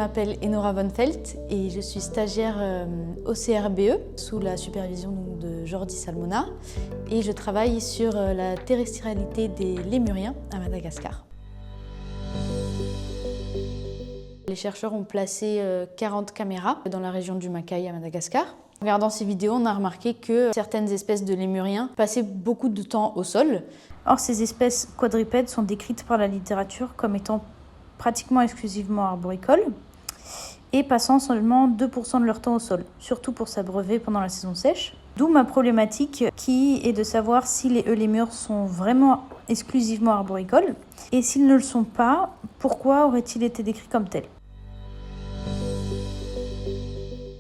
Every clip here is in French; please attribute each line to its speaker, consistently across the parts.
Speaker 1: m'appelle Enora von Felt et je suis stagiaire au CRBE sous la supervision de Jordi Salmona et je travaille sur la terrestrialité des lémuriens à Madagascar. Les chercheurs ont placé 40 caméras dans la région du Macaï à Madagascar. En regardant ces vidéos, on a remarqué que certaines espèces de lémuriens passaient beaucoup de temps au sol.
Speaker 2: Or, ces espèces quadrupèdes sont décrites par la littérature comme étant pratiquement exclusivement arboricoles et passant seulement 2% de leur temps au sol, surtout pour s'abreuver pendant la saison sèche. D'où ma problématique qui est de savoir si les eulémures sont vraiment exclusivement arboricoles et s'ils ne le sont pas, pourquoi auraient-ils été décrits comme tels ?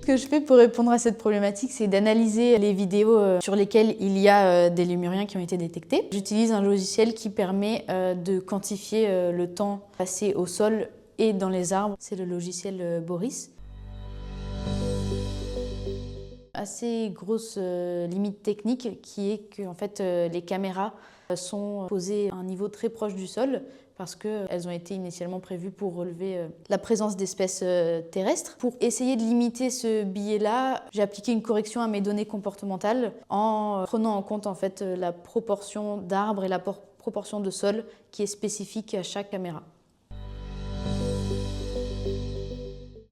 Speaker 1: Ce que je fais pour répondre à cette problématique, c'est d'analyser les vidéos sur lesquelles il y a des lémuriens qui ont été détectés. J'utilise un logiciel qui permet de quantifier le temps passé au sol et dans les arbres. C'est le logiciel Boris. Assez grosse limite technique qui est que en fait, les caméras sont posées à un niveau très proche du sol parce qu'elles ont été initialement prévues pour relever la présence d'espèces terrestres. Pour essayer de limiter ce biais-là, j'ai appliqué une correction à mes données comportementales en prenant en compte en fait, la proportion d'arbres et la proportion de sol qui est spécifique à chaque caméra.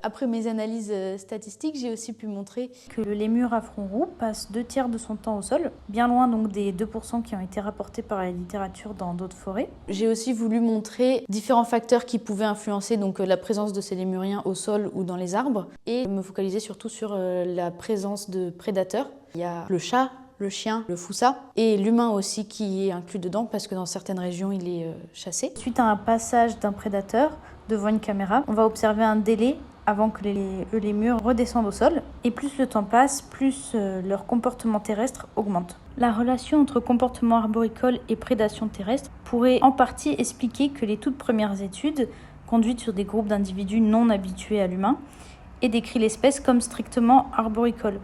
Speaker 1: Après mes analyses statistiques, j'ai aussi pu montrer
Speaker 2: que le lémur à front roux passe 2/3 de son temps au sol, bien loin donc des 2% qui ont été rapportés par la littérature dans d'autres forêts.
Speaker 1: J'ai aussi voulu montrer différents facteurs qui pouvaient influencer donc, la présence de ces lémuriens au sol ou dans les arbres et me focaliser surtout sur la présence de prédateurs. Il y a le chat, le chien, le foussa et l'humain aussi qui est inclus dedans parce que dans certaines régions il est chassé.
Speaker 2: Suite à un passage d'un prédateur devant une caméra, on va observer un délai avant que les lémures redescendent au sol. Et plus le temps passe, plus leur comportement terrestre augmente. La relation entre comportement arboricole et prédation terrestre pourrait en partie expliquer que les toutes premières études, conduites sur des groupes d'individus non habitués à l'humain, aient décrit l'espèce comme strictement arboricole.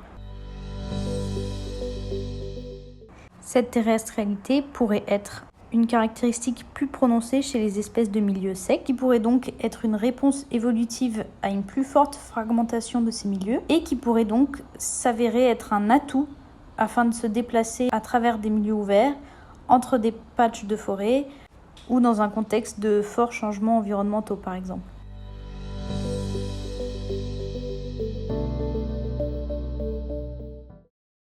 Speaker 2: Cette terrestrialité pourrait être une caractéristique plus prononcée chez les espèces de milieux secs, qui pourrait donc être une réponse évolutive à une plus forte fragmentation de ces milieux, et qui pourrait donc s'avérer être un atout afin de se déplacer à travers des milieux ouverts, entre des patchs de forêt, ou dans un contexte de forts changements environnementaux par exemple.